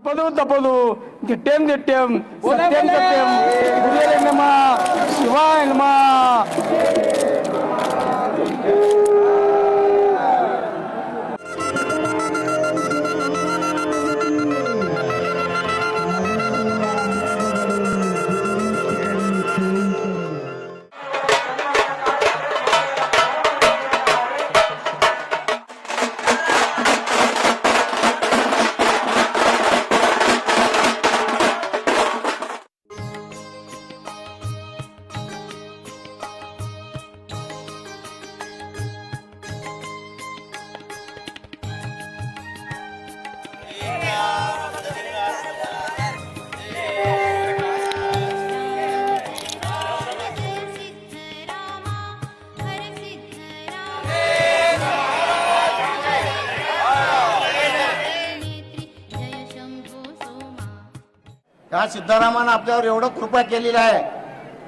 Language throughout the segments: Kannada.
తప్పదు తప్పదు దిట్టేం దిట్టేం సత్యం సత్యం గురువే నమః శివాయ నమః. त्या सिद्धरामानं आपल्यावर एवढं कृपा केलेली आहे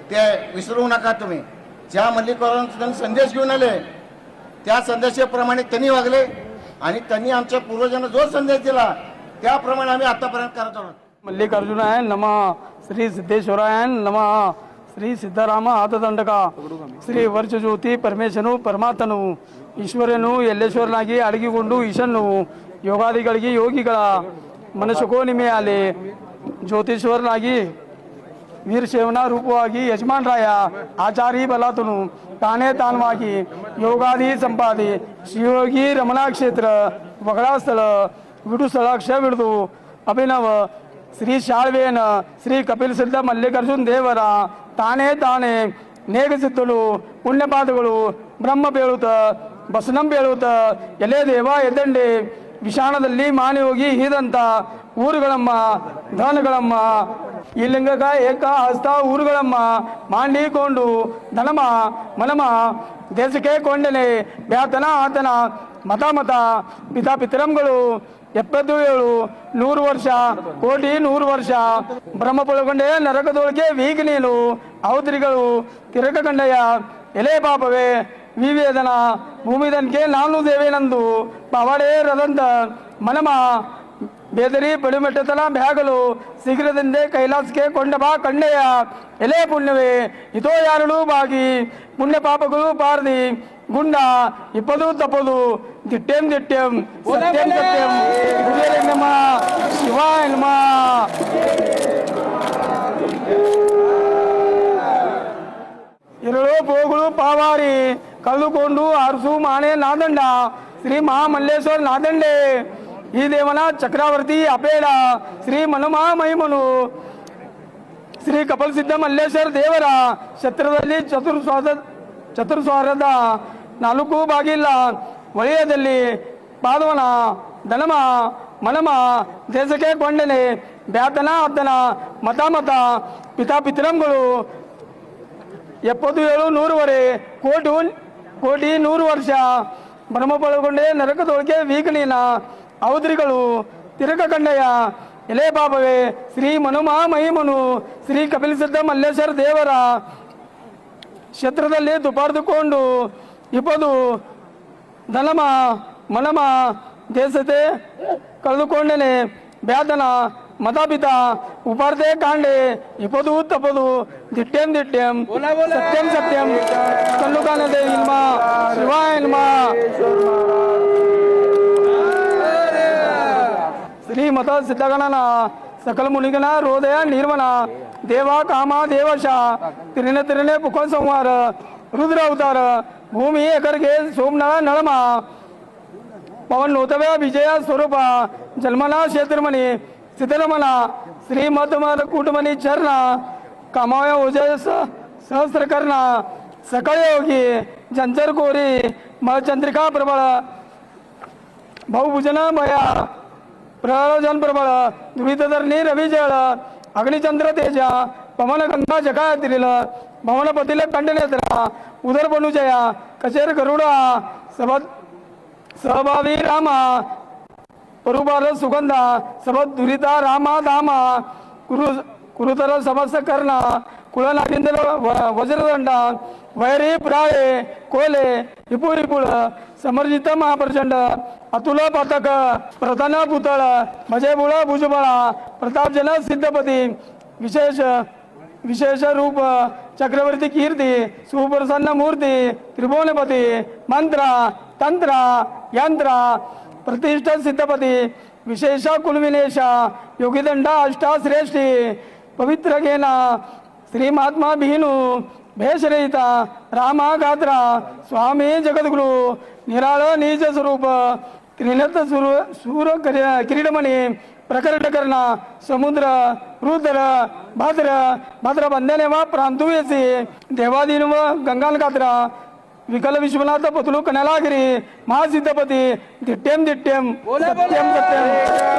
ते विसरू नका तुम्ही. ज्या मल्लिकार्जुन संदेश घेऊन आले त्या संदेशाप्रमाणे त्यांनी वागले आणि त्यांनी आमच्या पूर्वजांना जो संदेश दिला त्याप्रमाणे आम्ही आतापर्यंत करत आहोत. मल्लिकार्जुनाय नमः, श्री सिद्धेश्वराय नमः, श्री ಸಿದ್ದರಾಮ ಆತದಂಡಕ, ಶ್ರೀ ವರ್ಷಜ್ಯೋತಿ ಪರಮೇಶನು ಪರಮಾತ್ಮನು ಈಶ್ವರನು ಎಲ್ಲೇಶ್ವರನಾಗಿ ಅಡಗಿಕೊಂಡು ಈಶನ್ನು ಯೋಗಾದಿಗಳಿಗೆ ಯೋಗಿಗಳ ಮನಸ್ಸುಕೋ ನಿಮೆಯಾಲೆ ಜ್ಯೋತಿಶ್ವರನಾಗಿ ವೀರಶೈವನ ರೂಪವಾಗಿ ಯಜಮಾನರಾಯ ಆಚಾರಿ ಬಲಾತನು ತಾನೇ ತಾನವಾಗಿ ಯೋಗಾದಿ ಸಂಪಾದಿ ಶಿವಯೋಗಿ ರಮಣಾ ಕ್ಷೇತ್ರ ವಗಳಾ ಸ್ಥಳ ವಿಡು ಸ್ಥಳಾಕ್ಷ ಬಿಡ್ದು ಅಭಿನವ ಶ್ರೀ ಶಾಳ್ವೇನ ಶ್ರೀ ಕಪಿಲ್ ಸಿದ್ಧ ಮಲ್ಲಿಕಾರ್ಜುನ್ ದೇವರ ತಾನೇ ತಾನೇ ನೇಗಸಿದ್ದಳು ಪುಣ್ಯಪಾದಗಳು ಬ್ರಹ್ಮ ಬೇಳುತ್ತ ಬಸನಂ ಬೇಳುತ್ತ ಎಲೆ ದೇವ ಎದ್ದಂಡೆ ವಿಷಾಣದಲ್ಲಿ ಮಾನಯೋಗಿ ಹೀದಂತ ಊರುಗಳಮ್ಮ ಧನಗಳಮ್ಮ ಈ ಲಿಂಗಕ ಏಕ ಹಸ್ತ ಊರುಗಳಮ್ಮ ಮಾಡಿಕೊಂಡು ಧನಮ ಮನಮ ದೇಶಕ್ಕೆ ಕೊಂಡನೆ ಬ್ಯಾತನ ಆತನ ಮತ ಮತ ಪಿತಾ ಪಿತರಂಗಳು 77 100 ವರ್ಷ ಕೋಟಿ 100 ವರ್ಷ ಬ್ರಹ್ಮ ಪೊಳಗೊಂಡೆ ನರಕದೊಳಗೆ ವೀಗ ನೀನು ಅವತರಿಗಳು ತಿರಕ ಕಂಡಯ್ಯ ಎಲೆ ಪಾಪವೇ ವಿವೇದನ ಭೂಮಿದನ್ಗೆ ನಾನು ದೇವೇನಂದು ಪವಾಡೇ ರದಂತ ಮನಮ ಬೇದರಿ ಪಡಿಮೆಟ್ಟತನ ಬ್ಯಾಗಲು ಶೀಘ್ರದಿಂದೆ ಕೈಲಾಸಕ್ಕೆ ಕೊಂಡ ಬಾ ಕಂಡೆಯ ಎಲೆ ಪುಣ್ಯವೇ ಇದೋ ಯಾರಳು ಬಾಗಿ ಪುಣ್ಯ ಪಾಪಗಳು ಪಾರದಿ ಗುಂಡ ಇಪ್ಪದು ತಪ್ಪದು ದಿಟ್ಟೆಂ ದಿಟ್ಟೆಂ ಸತ್ಯಂ ಸತ್ಯಂ ಗುರುವೇ ನಮಃ ಶಿವಾಯ ನಮಃ. ಎರಳು ಪೋಗಳು ಪಾವಾರಿ ಕಳೆದುಕೊಂಡು ಅರಸು ಮಾಣೆ ನಾದಂಡ ಶ್ರೀ ಮಹಾಮಲ್ಲೇಶ್ವರ ನಾದಂಡೆ ಈ ದೇವನ ಚಕ್ರವರ್ತಿ ಅಪೇಡ ಶ್ರೀ ಮನುಮಾ ಮಹಿಮನು ಶ್ರೀ ಕಪಿಲ್ ಸಿದ್ಧ ಮಲ್ಲೇಶ್ವರ ದೇವರ ಕ್ಷೇತ್ರದಲ್ಲಿ ಚತುರ್ಸ್ವಾರದ 4 ಬಾಗಿಲ ವಲಯದಲ್ಲಿ ಪಾದವನ ಧನಮ ಮನಮ ದೇಶಕ್ಕೆ ಕೊಂಡನೆ ಬ್ಯಾತನ ಅತ್ತನ ಮತ ಮತ ಪಿತಾ ಪಿತರಂಗಳು 77 100 ಕೋಟಿ 100 ವರ್ಷ ಬ್ರಹ್ಮ ಪೊಳಗೊಂಡೆ ನರಕದೊಳಗೆ ವೀಕನೀನ ಅವತರಿಗಳು ತಿರಕ ಕಂಡಯ್ಯ ಎಲೆ ಪಾಪವೇ ಶ್ರೀ ಮನುಮಾ ಮಹಿಮನು ಶ್ರೀ ಕಪಿಲ್ ಸಿದ್ಧ ಮಲ್ಲೇಶ್ವರ ದೇವರ ಕ್ಷೇತ್ರದಲ್ಲಿ ದುಪಾರ್ದುಕೊಂಡು ಇಪ್ಪದು ಧನಮ ಮನಮ ದೇಶತೆ ಕಳೆದುಕೊಂಡನೆ ಬ್ಯಾತನ ಮತಾಪಿತ ಉಪಾರ್ತೆ ಕಾಂಡೆ ಇಪ್ಪದು ತಪ್ಪದು ದಿಟ್ಟೆಂ ದಿಟ್ಟೆಂ ಸತ್ಯಂ ಸತ್ಯಂ ಕಲ್ಲುಕಾನದೆ ಇಲ್ಮ ಶಿವಾಯ ನಮಃ. ಶ್ರೀಮತ ಸಿದ್ಧಗಣನ ಸಕಲ ಮುನಿಗಣ ಹೃದಯ ನಿರ್ವಣ ದೇವ ಕಾಮ ದೇವಶ ತಿರಿನೆ ಪುಖ ಸಂಹಾರ ರುದ್ರ ಅವತಾರ ಭೂಮಿ ಎಕರಿಗೆ ಸೋಮನಳ ನಳಮ ಪವನ್ ನೂತವ್ಯ ವಿಜಯ ಸ್ವರೂಪ ಜನ್ಮನ ಕ್ಷೇತ್ರಮಣಿ ಸಿದ್ದರಮಣ ಶ್ರೀಮಧ್ಮರ ಕೂಟಮಣಿ ಚರಣ ಕಾಮಯ ಉಜಯ ಸಹಸ್ರಕರ್ಣ ಸಕಳ ಯೋಗಿ ಜಂಜರ್ ಕೋರಿ ಮಚಂದ್ರಿಕಾ ಪ್ರಬಳ ಬಹುಭುಜನ ಭಯ ಪ್ರಳೋಜನ ಪ್ರಬಳ ದುರಿತಧರ್ನಿ ರವಿಜಳ ಅಗ್ನಿಚಂದ್ರ ತೇಜ ಪವನ ಗಂಗಾ ಜಗಾತಿರಿಲ ಭವನ ಪತಿಲ ಕಂಡನೇತ್ರ ಉದರ ಬನುಜಯ ಕಚೇರ ಗರುಡ ಸಹಭಾವಿ ರಾಮ ಪರುಬಾರ ಸುಗಂಧ ಸಬತ್ ದುರಿತ ರಾಮ ಧಾಮ ಕುರುತರ ಸಮಸ್ತ ಕರ್ಣ ಕುಳನಾದಿಂದಲ ವಜ್ರದಂಡ ವೈರಿ ಪ್ರಾಳೆ ಕೋಲೆ ವಿಪುಳ समर्जित महाप्रचंड अतुल पातक प्रधान पुतळ भजेबुळ भुजबळ प्रतापजन सिद्धपती विशेष रूप चक्रवर्ती कीर्ती सुप्रसन्न मूर्ती त्रिभुवनपती मंत्र तंत्र यंत्र प्रतिष्ठ सिद्धपती विशेष कुलविनेश योगीदंड अष्टाश्रेष्ठी पवित्र घेना श्री महात्मा बिहिनू भेषरहित रामा गात्रा स्वामी जगद्गुरु निराळ निज स्वरूप त्रिनत सूर किरीटमणी प्रकट कर्ण समुद्र रुद्र भद्र बंधने व प्रांतुयसी देवादीन व गंगाल गात्रा विकल विश्वनाथ पतलू कनलागिरी महासिद्धपती दिट्टेम सत्यम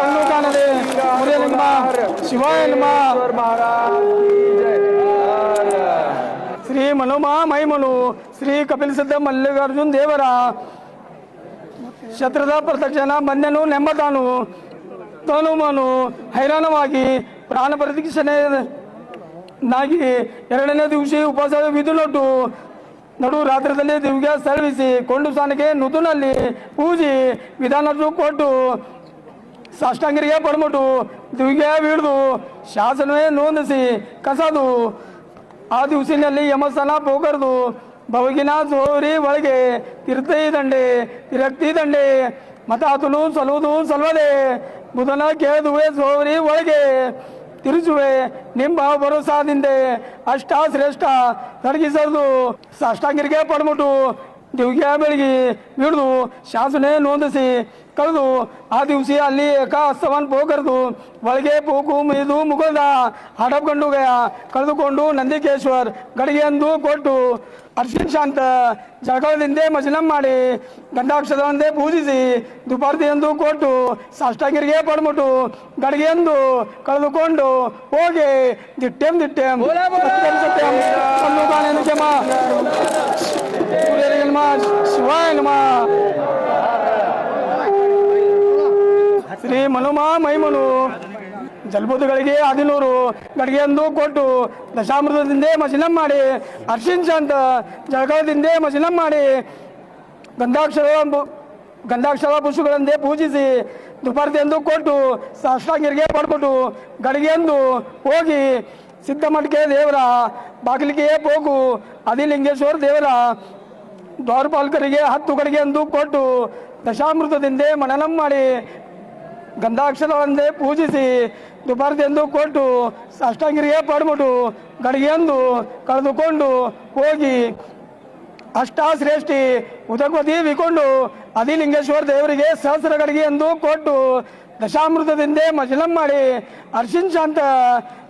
कल्लूकानदे मुरेलिंगमा शिवाय नमः श्री मनोमा मनु श्री कपिल सिद्ध मल्लिकार्जुन देवरा ಶತ್ರದ ಪ್ರತ್ಯಕ್ಷನ ಬಂದೆನು ನೆಮ್ಮತಾನು ತನು ಮನು ಹೈರಾಣವಾಗಿ ಪ್ರಾಣ ಪ್ರತಿಕ್ಷಣೆನಾಗಿ ಎರಡನೇ ದಿವಸ ಉಪವಾಸವಿದ್ದು ನಡು ರಾತ್ರಿಯಲ್ಲಿ ದಿವ್ಯ ಸಲ್ಲಿಸಿ ಕೊಂಡು ಸ್ಥಾನಕ್ಕೆ ನುತುನಲ್ಲಿ ಪೂಜಿ ವಿಧಾನ ಕೊಟ್ಟು ಸಾಷ್ಟಾಂಗರಿಗೆ ಪಡ್ಬಿಟ್ಟು ದಿವ್ಯ ಹಿಡಿದು ಶಾಸನವೇ ನೋಂದಿಸಿ ಕಸದು ಆ ದಿವಸಿನಲ್ಲಿ ಯಮಸ್ಥಾನ ಪೋಕರ್ದು ಬವಗಿನ ಸೋರಿ ಒಳಗೆ ತಿರ್ತಿ ದಂಡೆ ತಿರಕ್ತಿ ದಂಡೆ ಮತಾತುಲು ಸಲುವುದು ಸಲ್ವದೆ ಬುಧನ ಕೇಳುವೆ ಸೋರಿ ಒಳಗೆ ತಿರುಚುವೆ ನಿಂಬ ಭರೋಸಾದಿಂದೆ ಅಷ್ಟಾಶ್ರೇಷ್ಠ ತೊಡಗಿಸೋದು ಸಾಷ್ಟಾಂಗರಿಗೆ ಪಡ್ಬಿಟ್ಟು ದಿವ್ಯ ಬೆಳಗ್ಗೆ ಹಿಡಿದು ಶಾಸನೆ ನೋಂದಿಸಿ ಕಳೆದು ಆ ದಿವಸ ಅಲ್ಲಿ ಏಕಾಸ್ತವನ್ ಪೋಕರ್ದು ಒಳಗೆ ಪೋಕು ಮಿದು ಮುಗದ ಹಡಪ್ಕೊಂಡು ಕಳೆದುಕೊಂಡು ನಂದಿಕೇಶ್ವರ್ ಗಡಿಗೆಂದು ಕೊಟ್ಟು ಅರ್ಶಿನ್ ಶಾಂತ ಜಳಕದಿಂದೆ ಮಜಲಂ ಮಾಡಿ ಗಂಧಾಕ್ಷರವಂದೇ ಪೂಜಿಸಿ ದುಪಾರ್ತಿಯೆಂದು ಕೊಟ್ಟು ಸಾಷ್ಟಾಂಗರಿಗೆ ಪಡ್ಬಿಟ್ಟು ಗಡಿಗೆಂದು ಕಳೆದುಕೊಂಡು ಹೋಗಿ ದಿಟ್ಟೆಂ ಸತ್ಯಂ ಶಿವಾಯ ನಮಃ ಶ್ರೀ ಮನುಮಾ ಮೈಮನು ಜಲಬುದ್ಧಗಳಿಗೆ 11 ಗಡಿಗೆಂದು ಕೊಟ್ಟು ದಶಾಮೃತದಿಂದೇ ಮಜಲಂ ಮಾಡಿ ಅರ್ಶಿನ್ ಶಾಂತ ಜಳಕದಿಂದೇ ಮಜಲಂ ಮಾಡಿ ಗಂಧಾಕ್ಷರ ಪುಷ್ಪಗಳಂದೇ ಪೂಜಿಸಿ ದುಪಾರ್ತಿಯೆಂದು ಕೊಟ್ಟು ಸಾಷ್ಟಾಂಗರಿಗೆ ಪಡ್ಬಿಟ್ಟು ಗಡಿಗೆಂದು ಹೋಗಿ ಸಿದ್ದಮಠಕ್ಕೆ ದೇವರ ಬಾಗಿಲಿಗೆ ಹೋಗು ಆದಿಲಿಂಗೇಶ್ವರ ದೇವರ ದ್ವಾರಪಾಲಕರಿಗೆ 10 ಗಡಿಗೆಂದು ಕೊಟ್ಟು ದಶಾಮೃತದಿಂದೇ ಮನನಂ ಮಾಡಿ ಗಂಧಾಕ್ಷರವಂದೇ ಪೂಜಿಸಿ ದುಪಾರ್ತಿಯೆಂದು ಕೊಟ್ಟು ಸಾಷ್ಟಾಂಗರಿಗೆ ಪಡ್ಬಿಟ್ಟು ಗಡಿಗೆಂದು ಕಳೆದುಕೊಂಡು ಹೋಗಿ ಅಷ್ಟಾಶ್ರೇಷ್ಠಿ ಉದಕವತಿ ವಿಕೊಂಡು ಆದಿಲಿಂಗೇಶ್ವರ ದೇವರಿಗೆ ಸಹಸ್ರ ಗಡಿಗೆಂದು ಕೊಟ್ಟು ದಶಾಮೃತದಿಂದೇ ಮಜಲಂ ಮಾಡಿ ಅರ್ಶಿನ್ ಶಾಂತ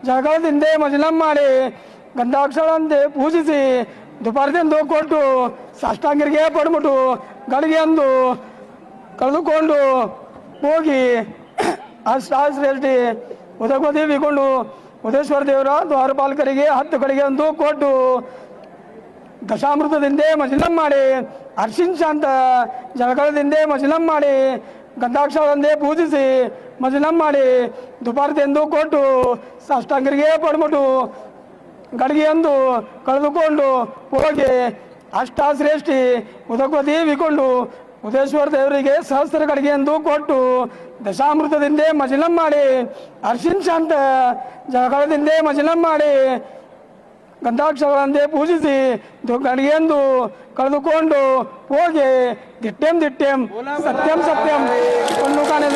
ಜಳಕದಿಂದೇ ಮಜಲಂ ಮಾಡಿ ಗಂಧಾಕ್ಷರವಂದೇ ಪೂಜಿಸಿ ದುಪಾರ್ತಿಯೆಂದು ಕೊಟ್ಟು ಸಾಷ್ಟಾಂಗರಿಗೆ ಪಡ್ಬಿಟ್ಟು ಗಡಿಗೆಂದು ಕಳೆದುಕೊಂಡು ಹೋಗಿ ಅಷ್ಟಾಶ್ರೇಷ್ಠಿ ಉದಕವತಿ ವಿಕೊಂಡು ಉದೇಶ್ವರ ದೇವರ ದ್ವಾರಪಾಲಕರಿಗೆ 10 ಗಡಿಗೆಂದು ಕೊಟ್ಟು ದಶಾಮೃತದಿಂದೇ ಮಜಲಂ ಮಾಡಿ ಅರ್ಶಿನ್ ಶಾಂತ ಜಳಕದಿಂದೇ ಮಜಲಂ ಮಾಡಿ ಗಂಧಾಕ್ಷರವಂದೇ ಪೂಜಿಸಿ ಮಜಲಂ ಮಾಡಿ ದುಪಾರ್ತಿಯೆಂದು ಕೊಟ್ಟು ಸಾಷ್ಟಾಂಗರಿಗೆ ಪಡ್ಬಿಟ್ಟು ಗಡಿಗೆಯಂದು ಕಳೆದುಕೊಂಡು ಹೋಗಿ ಅಷ್ಟಾಶ್ರೇಷ್ಠಿ ಉದಕವತಿ ವಿಕೊಂಡು ಉದೇಶ್ವರ ದೇವರಿಗೆ ಸಹಸ್ರ ಗಡಿಗೆಯಂದು ಕೊಟ್ಟು ದಶಾಮೃತದಿಂದೇ ಮಜಲಂ ಮಾಡಿ ಅರ್ಶಿನ್ ಶಾಂತ ಜಳಕದಿಂದೇ ಮಜಲಂ ಮಾಡಿ ಗಂಧಾಕ್ಷರವಂದೇ ಪೂಜಿಸಿ ಗಡಿಗೆಯಂದು ಕಳೆದುಕೊಂಡು ಹೋಗಿ ದಿಟ್ಟೆಂ ಸತ್ಯಂ ಕಣ್ಣು ಕಾಣೆ